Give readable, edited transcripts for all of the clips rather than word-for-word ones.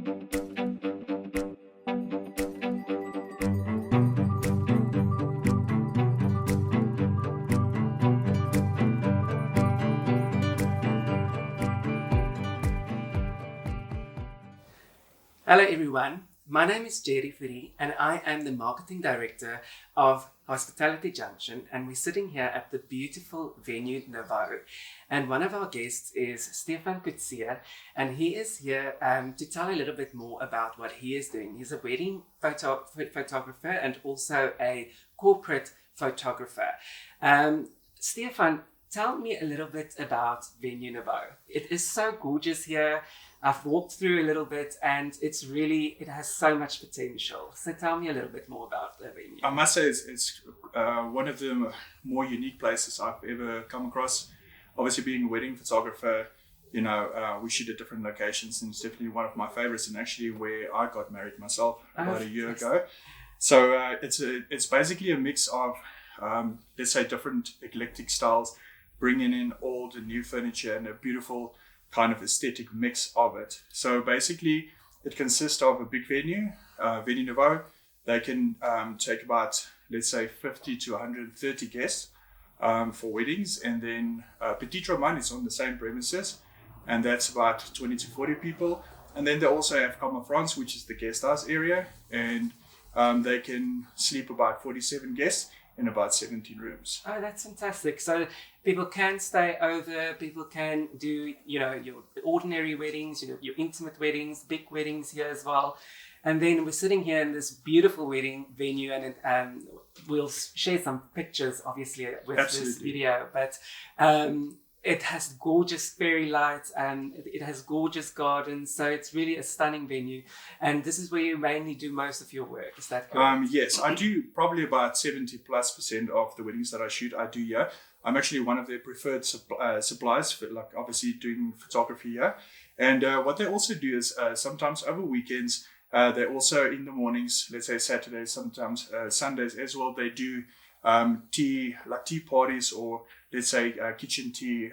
Hello everyone, my name is Fourie and I am the Marketing Director of Hospitality Junxtion, and we're sitting here at the beautiful venue Univo, and one of our guests is Stefan Coetzee, and he is here to tell a little bit more about what he is doing. He's a wedding photographer and also a corporate photographer. Stefan, tell me a little bit about venue Univo. It is so gorgeous here. I've walked through a little bit and it has so much potential. So tell me a little bit more about the venue. I must say it's one of the more unique places I've ever come across. Obviously being a wedding photographer, we shoot at different locations, and it's definitely one of my favorites, and actually where I got married myself about a year ago. So it's basically a mix of, let's say, different eclectic styles, bringing in old and new furniture and a beautiful kind of aesthetic mix of it. So basically it consists of a big venue, venue Univo. They can take about, let's say, 50 to 130 guests for weddings, and then Petit Roman is on the same premises, and that's about 20 to 40 people. And then they also have Comme France, which is the guest house area, and they can sleep about 47 guests in about 17 rooms. Oh, that's fantastic. So people can stay over, people can do, your ordinary weddings, your intimate weddings, big weddings here as well. And then we're sitting here in this beautiful wedding venue, and we'll share some pictures, obviously, with this video. But it has gorgeous fairy lights and it has gorgeous gardens. So it's really a stunning venue. And this is where you mainly do most of your work. Is that correct? Yes, I do probably about 70+% of the weddings that I shoot, I do here. I'm actually one of their preferred suppliers for, like, obviously doing photography here. And what they also do is sometimes over weekends, they also in the mornings, let's say Saturdays, sometimes Sundays as well, they do tea parties, or let's say kitchen tea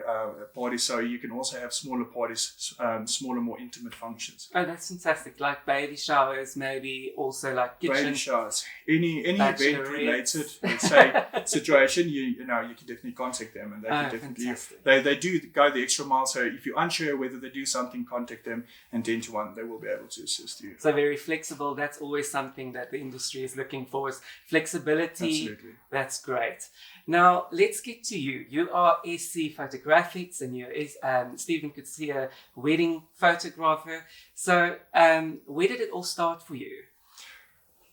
parties. So you can also have smaller parties, smaller, more intimate functions. Oh, that's fantastic. Like baby showers, maybe also like kitchen. Baby showers. Any event related, let's say, situation, you can definitely contact them, and they can definitely they do go the extra mile. So if you're unsure whether they do something, contact them, and 10 to 1 they will be able to assist you. So very flexible. That's always something that the industry is looking for, is flexibility. Absolutely. That's great. Now let's get to you. You are SC Photographics, and you're Stefan Coetzee Wedding Photographer. So where did it all start for you?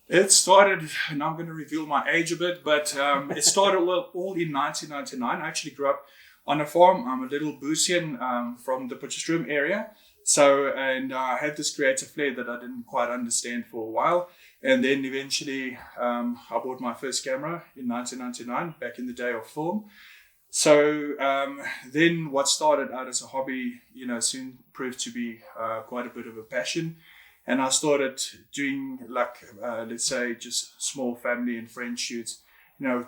It started, and I'm going to reveal my age a bit, but it started all in 1999. I actually grew up on a farm. I'm a little Boosian from the Potchefstroom area. And I had this creative flair that I didn't quite understand for a while. And then eventually I bought my first camera in 1999, back in the day of film. So then what started out as a hobby, soon proved to be quite a bit of a passion. And I started doing let's say, just small family and friend shoots, your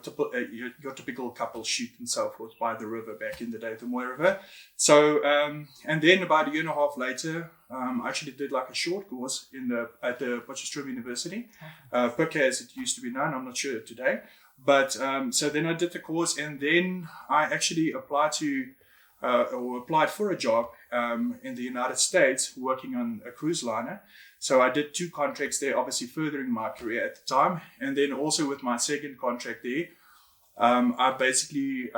typical couple shoot and so forth by the river back in the day, the Mooi River. So, and then about a year and a half later, I actually did like a short course at the Potchefstroom University, PUK as it used to be known. I'm not sure today. But so then I did the course, and then I actually applied for a job in the United States working on a cruise liner. So I did 2 contracts there, obviously furthering my career at the time. And then also with my second contract there, I basically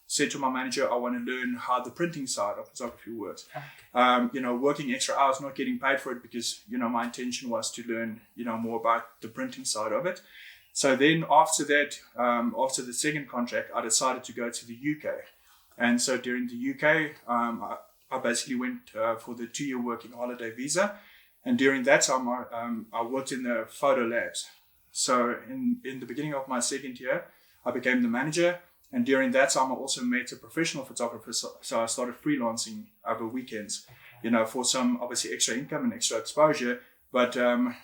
said to my manager, I want to learn how the printing side of photography works. Working extra hours, not getting paid for it, because, my intention was to learn, more about the printing side of it. So then after that, after the second contract, I decided to go to the UK. And so during the UK, I basically went for the 2-year working holiday visa. And during that time, I worked in the photo labs. So in the beginning of my second year, I became the manager. And during that time, I also met a professional photographer. So I started freelancing over weekends, for some obviously extra income and extra exposure. But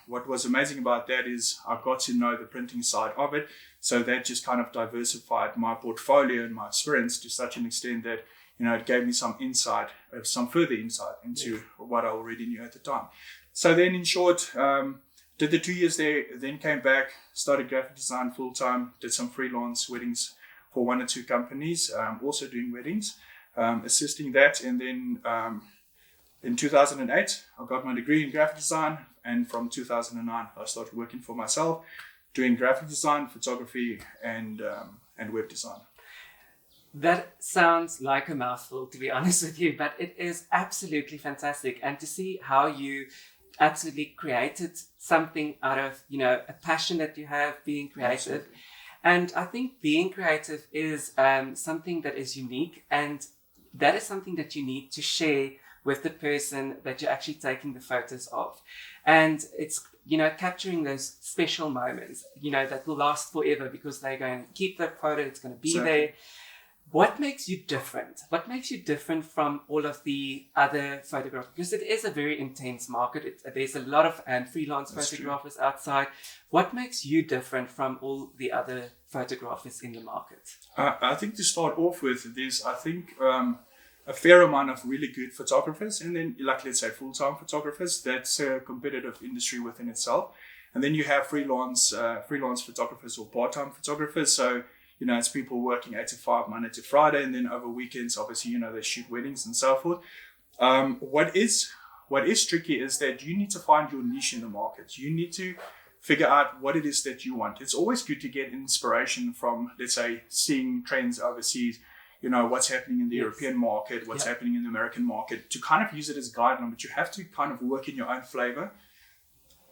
what was amazing about that is I got to know the printing side of it. So that just kind of diversified my portfolio and my experience to such an extent that, it gave me some further insight into what I already knew at the time. So then in short, did the 2 years there, then came back, started graphic design full time, did some freelance weddings for 1 or 2 companies, also doing weddings, assisting that. And then in 2008, I got my degree in graphic design. And from 2009, I started working for myself, doing graphic design, photography, and web design. That sounds like a mouthful, to be honest with you, but it is absolutely fantastic. And to see how you absolutely created something out of, a passion that you have, being creative. Absolutely. And I think being creative is something that is unique, and that is something that you need to share with the person that you're actually taking the photos of. And it's, capturing those special moments, that will last forever because they're going to keep that photo, it's going to be there. What makes you different? What makes you different from all of the other photographers? Because it is a very intense market. There's a lot of freelance photographers outside. What makes you different from all the other photographers in the market? I think to start off with, there's, I think, a fair amount of really good photographers, and then, like, let's say full-time photographers. That's a competitive industry within itself. And then you have freelance photographers or part-time photographers. So, it's people working 8 to 5, Monday to Friday, and then over weekends, obviously, they shoot weddings and so forth. What is tricky is that you need to find your niche in the market. You need to figure out what it is that you want. It's always good to get inspiration from, let's say, seeing trends overseas, what's happening in the European market, what's happening in the American market, to kind of use it as guideline, but you have to kind of work in your own flavor,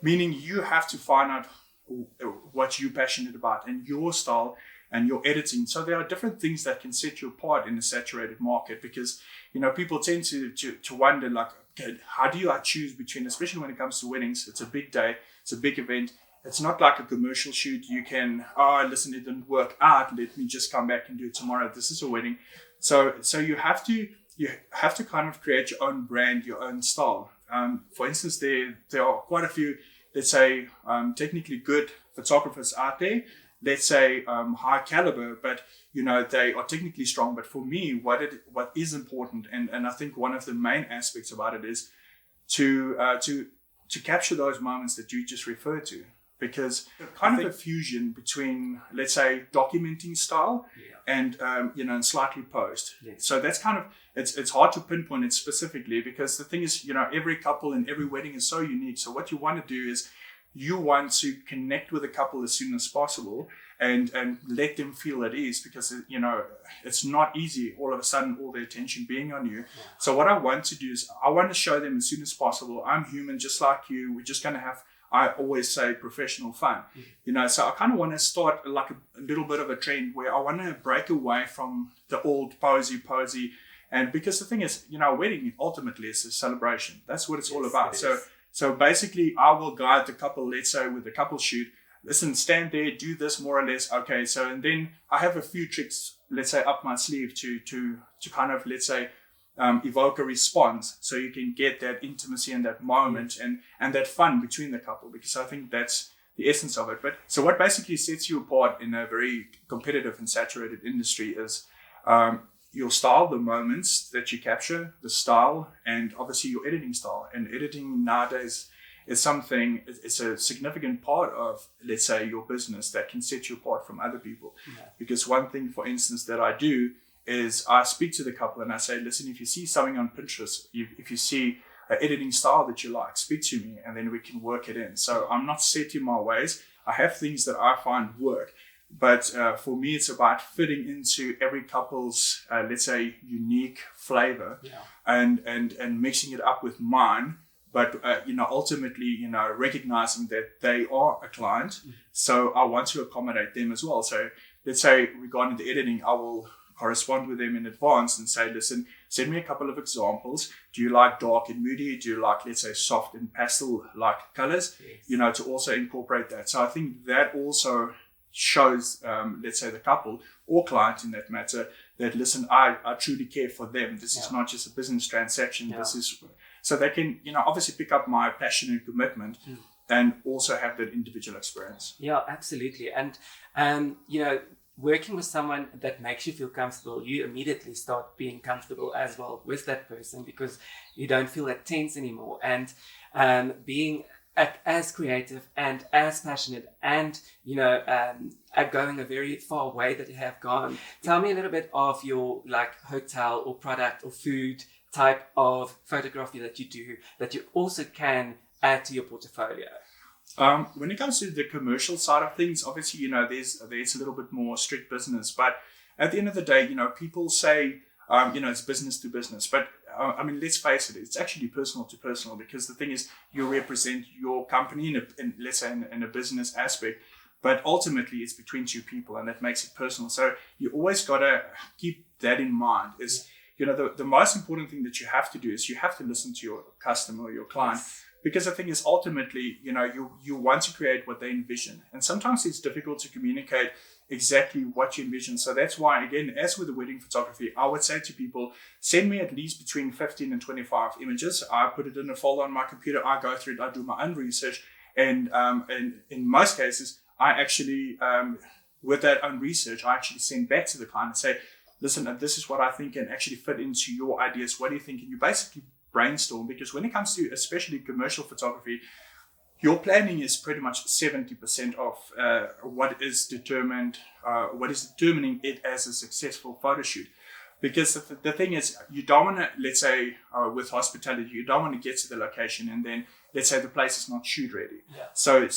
meaning you have to find out what you're passionate about and your style and your editing. So there are different things that can set you apart in a saturated market, because, people tend to wonder, like, okay, how do I choose between, especially when it comes to weddings, it's a big day, it's a big event. It's not like a commercial shoot. You can, listen, it didn't work out, let me just come back and do it tomorrow. This is a wedding. So you have to kind of create your own brand, your own style. For instance, there are quite a few, let's say, technically good photographers out there, let's say high caliber, but they are technically strong. But for me, what is important, and I think one of the main aspects about it is to capture those moments that you just referred to, because kind of a fusion between, let's say, documenting style and and slightly post. Yes. So that's kind of, it's hard to pinpoint it specifically, because the thing is, every couple and every wedding is so unique. So what you want to do is, you want to connect with a couple as soon as possible and let them feel at ease, because it's not easy all of a sudden all their attention being on you. Yeah. So what I want to do is, I want to show them as soon as possible, I'm human just like you. We're just going to have, I always say, professional fun. So I kind of want to start like a little bit of a trend where I want to break away from the old posy. And because the thing is, a wedding ultimately is a celebration. That's what it's all about. So basically, I will guide the couple, let's say with the couple shoot, listen, stand there, do this more or less. Okay, so, and then I have a few tricks, let's say, up my sleeve to kind of, let's say, evoke a response, so you can get that intimacy and that moment and that fun between the couple, because I think that's the essence of it. But so what basically sets you apart in a very competitive and saturated industry is your style, the moments that you capture, the style, and obviously your editing style. And editing nowadays is something, it's a significant part of, let's say, your business that can set you apart from other people. Yeah. Because one thing, for instance, that I do is I speak to the couple and I say, listen, if you see something on Pinterest, if you see an editing style that you like, speak to me and then we can work it in. So I'm not set in my ways. I have things that I find work. But for me, it's about fitting into every couple's, let's say, unique flavor, and mixing it up with mine. But, ultimately, recognizing that they are a client. Mm-hmm. So I want to accommodate them as well. So let's say regarding the editing, I will correspond with them in advance and say, listen, send me a couple of examples. Do you like dark and moody? Do you like, let's say, soft and pastel-like colors? Yes. To also incorporate that. So I think that also shows, let's say, the couple or client in that matter, that, listen, I truly care for them. This is not just a business transaction. This is, so they can, obviously pick up my passion and commitment and also have that individual experience. Yeah, absolutely. And, working with someone that makes you feel comfortable, you immediately start being comfortable as well with that person, because you don't feel that tense anymore. And being as creative and as passionate and, going a very far way that you have gone. Tell me a little bit of your hotel or product or food type of photography that you do that you also can add to your portfolio. When it comes to the commercial side of things, obviously, there's a little bit more strict business, but at the end of the day, people say, it's business to business, but let's face it, it's actually personal to personal, because the thing is, you represent your company in a business aspect, but ultimately it's between two people, and that makes it personal. So you always got to keep that in mind. The most important thing that you have to do is you have to listen to your customer or your client. Yes. Because the thing is, ultimately, you want to create what they envision. And sometimes it's difficult to communicate exactly what you envision. So that's why, again, as with the wedding photography, I would say to people, send me at least between 15 and 25 images. I put it in a folder on my computer. I go through it. I do my own research. And in most cases, I actually, with that own research, I actually send back to the client and say, listen, this is what I think can actually fit into your ideas. What do you think? And you basically brainstorm, because when it comes to especially commercial photography, your planning is pretty much 70% of what is determining it as a successful photo shoot. Because the thing is, you don't want to, let's say with hospitality, you don't want to get to the location and then let's say the place is not shoot ready. Yeah. So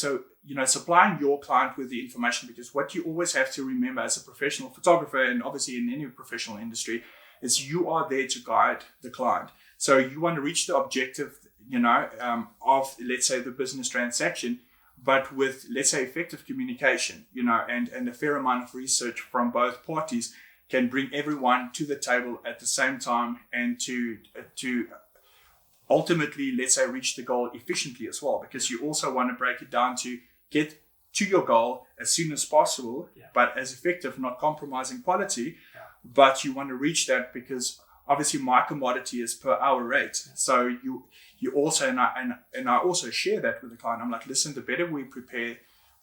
supplying your client with the information, because what you always have to remember as a professional photographer, and obviously in any professional industry, is you are there to guide the client. So you want to reach the objective, of, let's say, the business transaction, but with, let's say, effective communication, and a fair amount of research from both parties can bring everyone to the table at the same time, and to ultimately, let's say, reach the goal efficiently as well, because you also want to break it down to get to your goal as soon as possible, but as effective, not compromising quality, but you want to reach that because obviously my commodity is per hour rate. So you also, and I also share that with the client. I'm like, listen, the better we prepare,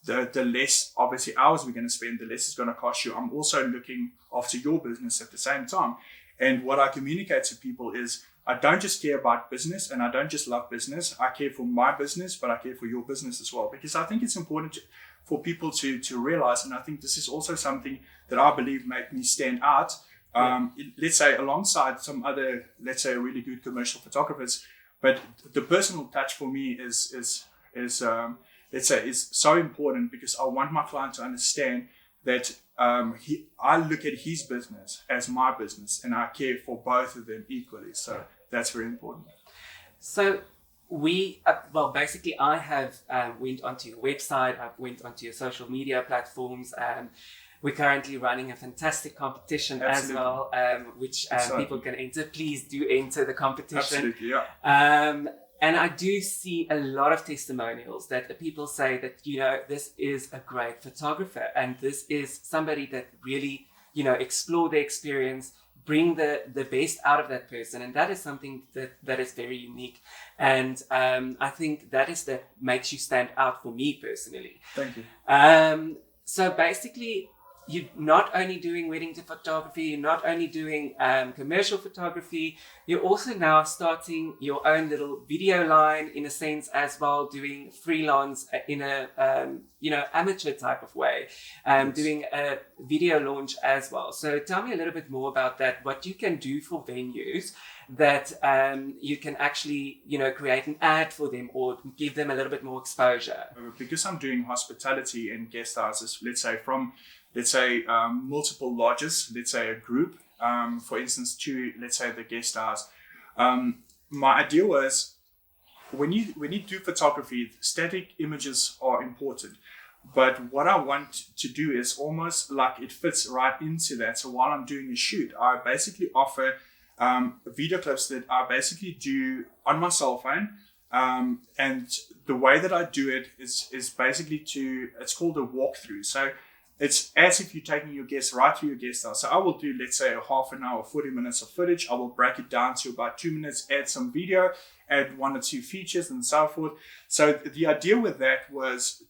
the less obviously hours we're going to spend, the less it's going to cost you. I'm also looking after your business at the same time. And what I communicate to people is, I don't just care about business, and I don't just love business. I care for my business, but I care for your business as well. Because I think it's important for people to realize, and I think this is also something that I believe made me stand out. Let's say alongside some other, let's say, really good commercial photographers, but the personal touch for me is so important, because I want my client to understand that I look at his business as my business, and I care for both of them equally. So that's very important. So we, basically I have went onto your website, I've went onto your social media platforms, and we're currently running a fantastic competition as well, which people can enter. Please do enter the competition. Absolutely, yeah. And I do see a lot of testimonials that people say that, this is a great photographer, and this is somebody that really, explore the experience, bring the best out of that person. And that is something that is very unique. And I think that makes you stand out for me personally. Thank you. So basically, you're not only doing wedding photography, you're not only doing commercial photography, you're also now starting your own little video line in a sense as well, doing freelance in a amateur type of way, doing a video launch as well. So tell me a little bit more about that, what you can do for venues that you can actually, create an ad for them or give them a little bit more exposure. Because I'm doing hospitality and guest houses, let's say multiple lodges, let's say a group, for instance, to, let's say, the guest house. My idea was, when you do photography, static images are important. But what I want to do is almost like it fits right into that. So while I'm doing a shoot, I basically offer video clips that I basically do on my cell phone. And the way that I do it is basically it's called a walkthrough. So it's as if you're taking your guests right through your guest house. So I will do, let's say, a half an hour, 40 minutes of footage. I will break it down to about 2 minutes, add some video, add 1 or 2 features and so forth. So the idea with that was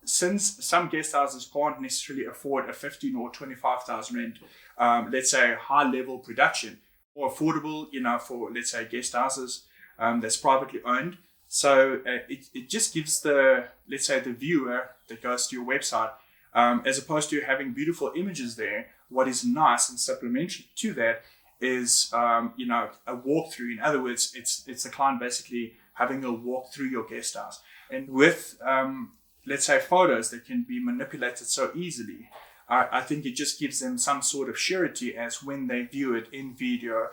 since some guest houses can't necessarily afford a 15 or 25,000 rand, let's say, high level production, or affordable, for, let's say, guest houses that's privately owned. So it just gives let's say the viewer that goes to your website, as opposed to having beautiful images there, what is nice and supplementary to that is, a walkthrough. In other words, it's the client basically having a walk through your guest house. And with, let's say, photos that can be manipulated so easily, I think it just gives them some sort of surety as when they view it in video,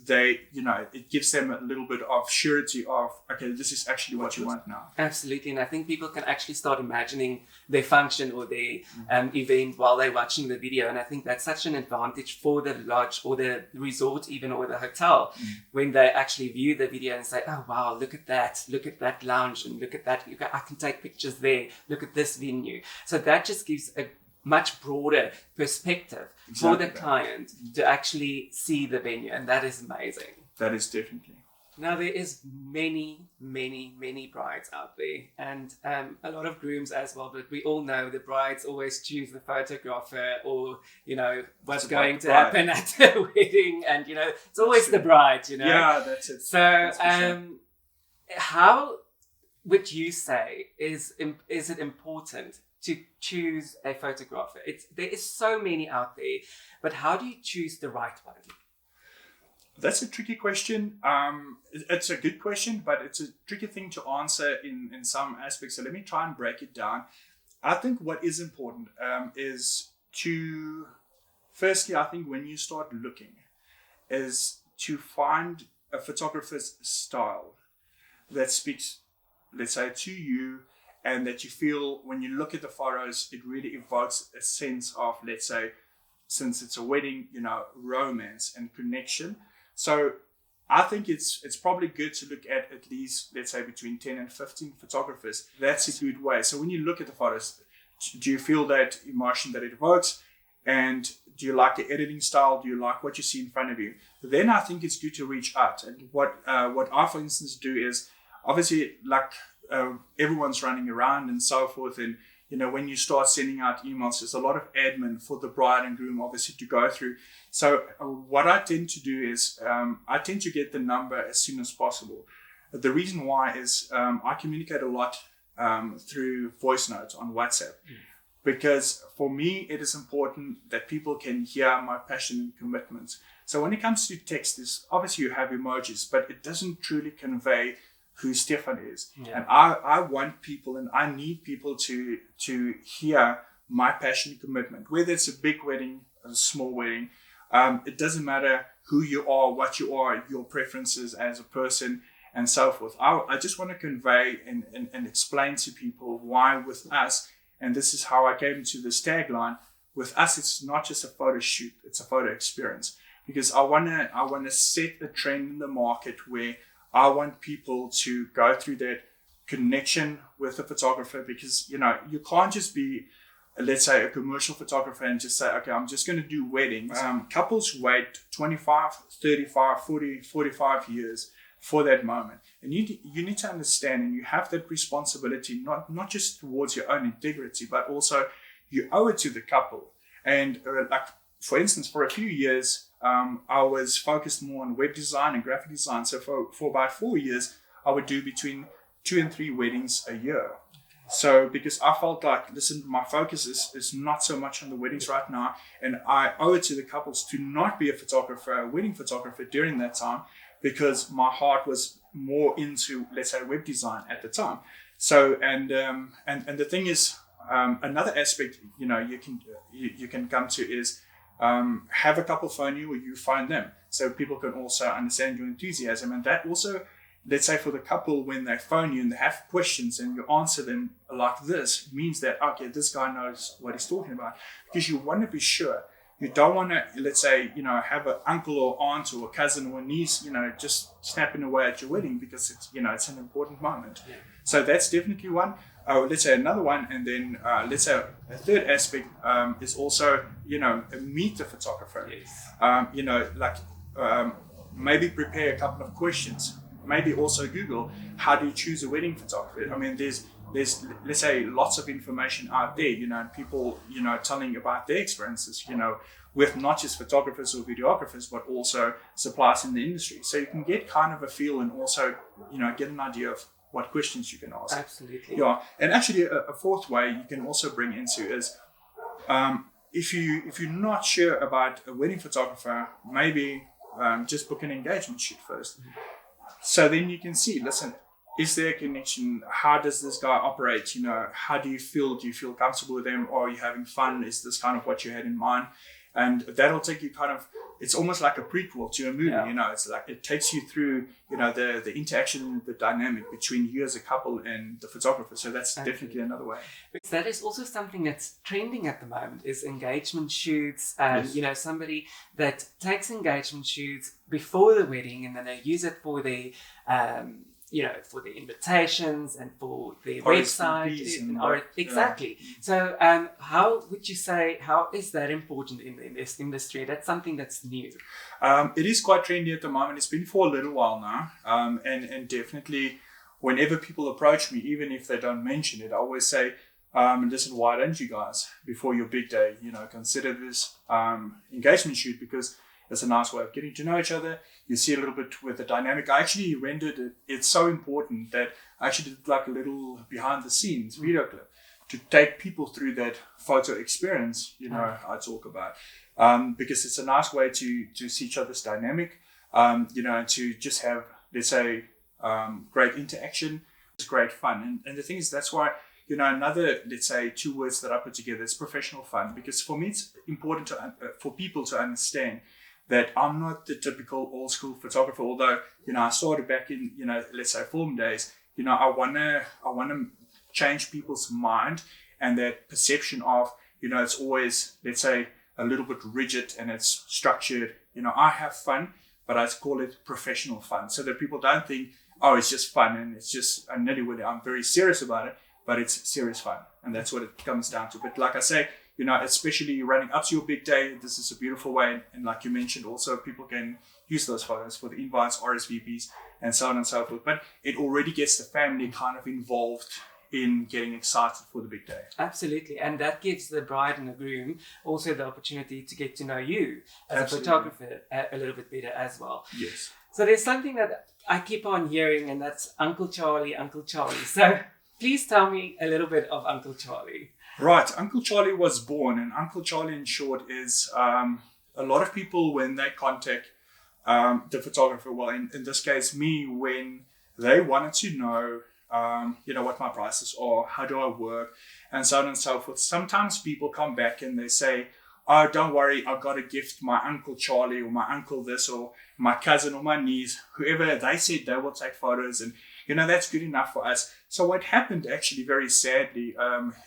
it gives them a little bit of surety of, okay, this is actually what you want now. Absolutely. And I think people can actually start imagining their function or their event while they're watching the video. And I think that's such an advantage for the lodge or the resort even, or the hotel, when they actually view the video and say, oh, wow, look at that lounge, and look at that. I can take pictures there. Look at this venue. So that just gives a much broader perspective for the client to actually see the venue, and that is amazing. That is definitely. Now, there is many brides out there, and a lot of grooms as well, but we all know the brides always choose the photographer, or what's going to happen at the wedding, and it's always the bride. Yeah, that's it. So how would you say is it important to choose a photographer? There is so many out there, but how do you choose the right one? That's a tricky question. It's a good question, but it's a tricky thing to answer in some aspects. So let me try and break it down. I think what is important is to, firstly, I think when you start looking, is to find a photographer's style that speaks, let's say, to you, and that you feel when you look at the photos, it really evokes a sense of, let's say, since it's a wedding, romance and connection. So I think it's probably good to look at least, let's say, between 10 and 15 photographers. That's a good way. So when you look at the photos, do you feel that emotion that it evokes? And do you like the editing style? Do you like what you see in front of you? Then I think it's good to reach out. And what I, for instance, do is, obviously, like, everyone's running around and so forth, and when you start sending out emails, there's a lot of admin for the bride and groom obviously to go through. So what I tend to do is I tend to get the number as soon as possible. The reason why is I communicate a lot through voice notes on WhatsApp, because for me it is important that people can hear my passion and commitment. So when it comes to text, obviously you have emojis, but it doesn't truly convey who Stefan is. Yeah. And I want people, and I need people to hear my passion and commitment, whether it's a big wedding or a small wedding. It doesn't matter who you are, what you are, your preferences as a person, and so forth. I just want to convey and explain to people why with us, and this is how I came to this tagline, with us it's not just a photo shoot, it's a photo experience. Because I wanna set a trend in the market where I want people to go through that connection with the photographer, because you can't just be, let's say, a commercial photographer and just say, okay, I'm just going to do weddings. Couples wait 25, 35, 40, 45 years for that moment. And you need to understand, and you have that responsibility, not just towards your own integrity, but also you owe it to the couple. And like, for instance, for a few years, I was focused more on web design and graphic design. So for about 4 years, I would do between 2 and 3 weddings a year. So because I felt like, listen, my focus is not so much on the weddings right now, and I owe it to the couples to not be a wedding photographer during that time, because my heart was more into, let's say, web design at the time. So and the thing is, another aspect you can come to is, have a couple phone you, or you phone them, so people can also understand your enthusiasm. And that also, let's say, for the couple, when they phone you and they have questions and you answer them like this, means that, okay, this guy knows what he's talking about, because you want to be sure. You don't want to, let's say, have an uncle or aunt or a cousin or niece, just snapping away at your wedding, because it's an important moment. Yeah. So that's definitely one. Let's say another one, and then let's say a third aspect is also, meet the photographer. Yes. Maybe prepare a couple of questions. maybe also Google, how do you choose a wedding photographer? I mean, there's let's say lots of information out there, and people, telling about their experiences, with not just photographers or videographers, but also suppliers in the industry. So you can get kind of a feel and also, get an idea of what questions you can ask. Absolutely. Yeah. And actually a fourth way you can also bring into is, if you're not sure about a wedding photographer, maybe just book an engagement shoot first. So then you can see, listen, is there a connection? How does this guy operate? How do you feel? Do you feel comfortable with him? Or are you having fun? Is this kind of what you had in mind? And that'll take you it's almost like a prequel to a movie, it's like it takes you through, the interaction, the dynamic between you as a couple and the photographer. So that's definitely another way. Because that is also something that's trending at the moment, is engagement shoots. Yes. Somebody that takes engagement shoots before the wedding and then they use it for the for the invitations and for the website. Exactly. Yeah. So how would you say, how is that important in this industry? That's something that's new. It is quite trendy at the moment. It's been for a little while now. And definitely whenever people approach me, even if they don't mention it, I always say, listen, why don't you guys, before your big day, consider this engagement shoot, because it's a nice way of getting to know each other. You see a little bit with the dynamic. I actually rendered it. It's so important that I actually did like a little behind the scenes video clip to take people through that photo experience, I talk about. Because it's a nice way to see each other's dynamic, and to just have, let's say, great interaction. It's great fun. And the thing is, that's why, another, let's say, 2 words that I put together is professional fun. Because for me, it's important for people to understand that I'm not the typical old school photographer, although, I started back in, let's say film days, I wanna change people's mind and that perception of, it's always, let's say, a little bit rigid and it's structured. I have fun, but I call it professional fun, so that people don't think, oh, it's just fun and it's just a nitty-gritty. I'm very serious about it, but it's serious fun. And that's what it comes down to. But like I say, especially running up to your big day, this is a beautiful way. And like you mentioned, also people can use those photos for the invites, RSVPs, and so on and so forth. But it already gets the family kind of involved in getting excited for the big day. Absolutely. And that gives the bride and the groom also the opportunity to get to know you as a photographer a little bit better as well. Yes. So there's something that I keep on hearing, and that's Uncle Charlie, Uncle Charlie. So please tell me a little bit of Uncle Charlie. Right. Uncle Charlie was born, and Uncle Charlie in short is a lot of people when they contact the photographer, well, in this case, me, when they wanted to know, what my prices are, how do I work, and so on and so forth. Sometimes people come back and they say, oh, don't worry, I've got to gift my Uncle Charlie or my uncle this or my cousin or my niece, whoever. They said they will take photos, and that's good enough for us. So what happened actually very sadly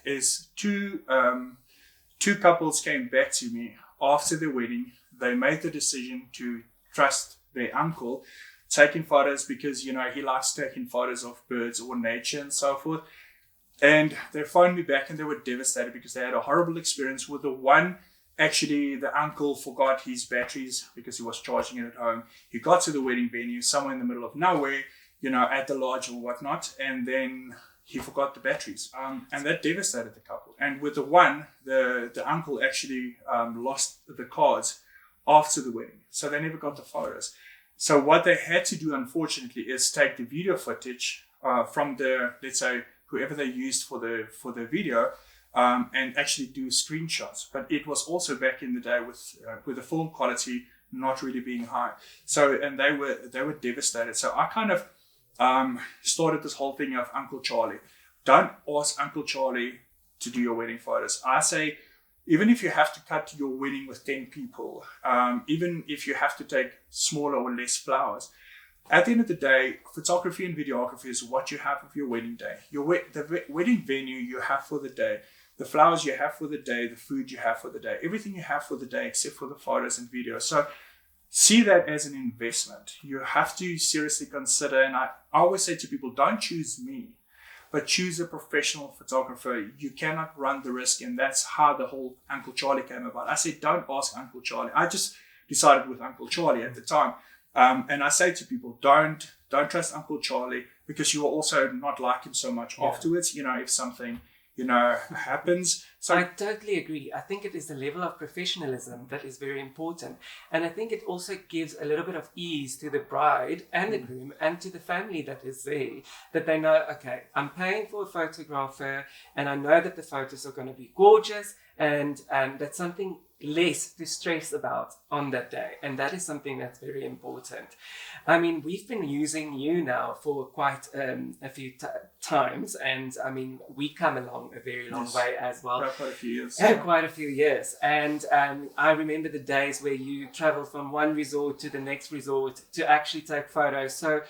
is two couples came back to me after the wedding. They made the decision to trust their uncle taking photos because, he likes taking photos of birds or nature and so forth. And they phoned me back and they were devastated because they had a horrible experience with the one. Actually, the uncle forgot his batteries because he was charging it at home. He got to the wedding venue somewhere in the middle of nowhere, at the lodge or whatnot, and then he forgot the batteries. And that devastated the couple. And with the one, the uncle actually lost the cards after the wedding. So they never got the photos. So what they had to do, unfortunately, is take the video footage from the, let's say, whoever they used for the video, and actually do screenshots. But it was also back in the day with the film quality not really being high. So, and they were devastated. So I kind of started this whole thing of Uncle Charlie. Don't ask Uncle Charlie to do your wedding photos. I say, even if you have to cut your wedding with 10 people, even if you have to take smaller or less flowers, at the end of the day, photography and videography is what you have of your wedding day. The wedding venue you have for the day, the flowers you have for the day, the food you have for the day, everything you have for the day except for the photos and videos. So see that as an investment. You have to seriously consider, and I always say to people, don't choose me, but choose a professional photographer. You cannot run the risk, and that's how the whole Uncle Charlie came about. I said, don't ask Uncle Charlie. I just decided with Uncle Charlie at the time. And I say to people, don't don't trust Uncle Charlie, because you will also not like him so much afterwards, if something, happens. So I totally agree. I think it is the level of professionalism that is very important. And I think it also gives a little bit of ease to the bride and the groom and to the family that is there, that they know, okay, I'm paying for a photographer and I know that the photos are going to be gorgeous, and that's something less to stress about on that day. And that is something that's very important. I mean, we've been using you now for quite a few times, and I mean, we come along a very long way as well. Quite a few years. Quite a few years. And I remember the days where you travel from one resort to the next resort to actually take photos. So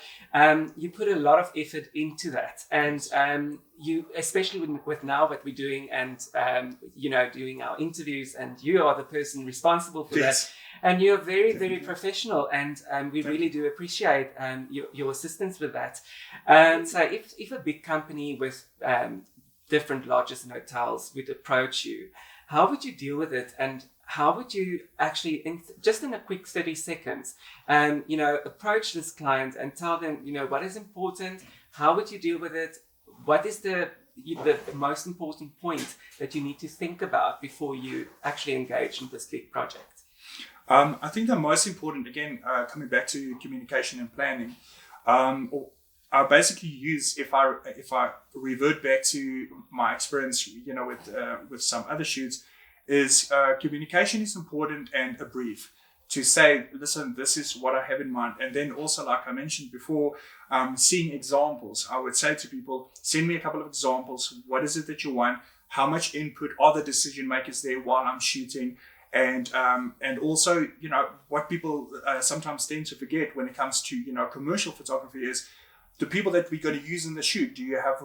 you put a lot of effort into that. And you, especially with now what we're doing and, doing our interviews, and you are the person responsible for that. And you're very, very professional, and we really do appreciate your assistance with that. So if a big company with different lodges and hotels would approach you, how would you deal with it? And how would you actually, just in a quick 30 seconds, approach this client and tell them, what is important? How would you deal with it? What is the most important point that you need to think about before you actually engage in this big project? I think the most important, again, coming back to communication and planning, I basically use, if I revert back to my experience, with some other shoots, is communication is important, and a brief to say, listen, this is what I have in mind. And then also, like I mentioned before, seeing examples. I would say to people, send me a couple of examples. What is it that you want? How much input are the decision makers there while I'm shooting? And also, what people sometimes tend to forget when it comes to, commercial photography is the people that we're going to use in the shoot. Do you have,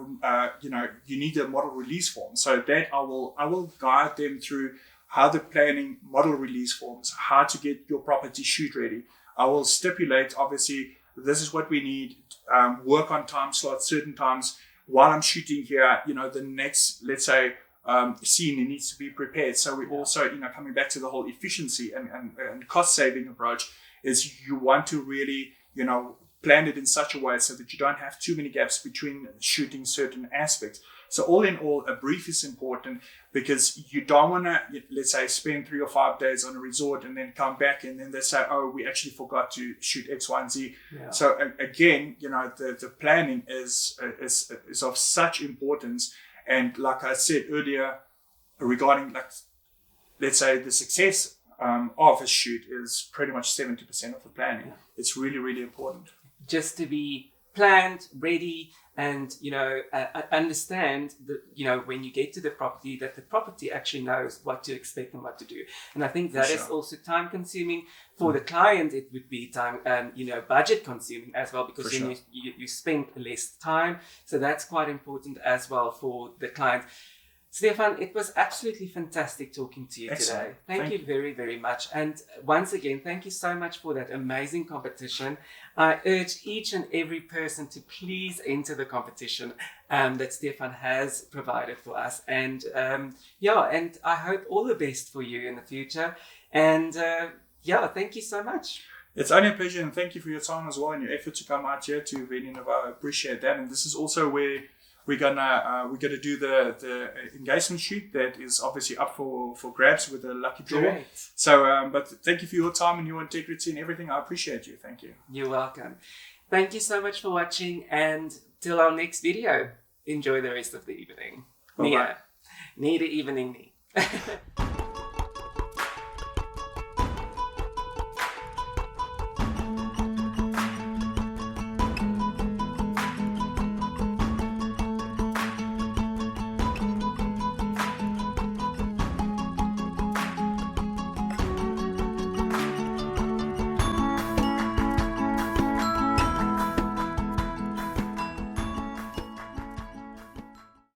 you need a model release form. So that I will guide them through how the planning model release forms, how to get your property shoot ready. I will stipulate, obviously, this is what we need, work on time slots, certain times. While I'm shooting here, the next, let's say, scene needs to be prepared. So we also, coming back to the whole efficiency and cost saving approach, is you want to really, plan it in such a way so that you don't have too many gaps between shooting certain aspects. So all in all, a brief is important, because you don't want to, let's say, spend 3 or 5 days on a resort and then come back and then they say, oh, we actually forgot to shoot X, Y, and Z. Yeah. So again, the planning is of such importance. And like I said earlier, regarding, like, let's say, the success of a shoot is pretty much 70% of the planning. Yeah. It's really, really important. Just to be planned, ready, and understand that when you get to the property, that the property actually knows what to expect and what to do. And I think that is also time consuming for the client. It would be time budget consuming as well, because then you spend less time. So that's quite important as well for the client. Stefan, it was absolutely fantastic talking to you today. Thank you very, very much. And once again, thank you so much for that amazing competition. I urge each and every person to please enter the competition that Stefan has provided for us. And and I hope all the best for you in the future. And thank you so much. It's only a pleasure, and thank you for your time as well and your effort to come out here to Univo. I appreciate that. And this is also where we're gonna do the engagement shoot that is obviously up for grabs with a lucky draw. Great. So, but thank you for your time and your integrity and everything. I appreciate you. Thank you. You're welcome. Thank you so much for watching, and till our next video, enjoy the rest of the evening. Bye-bye. Need the evening.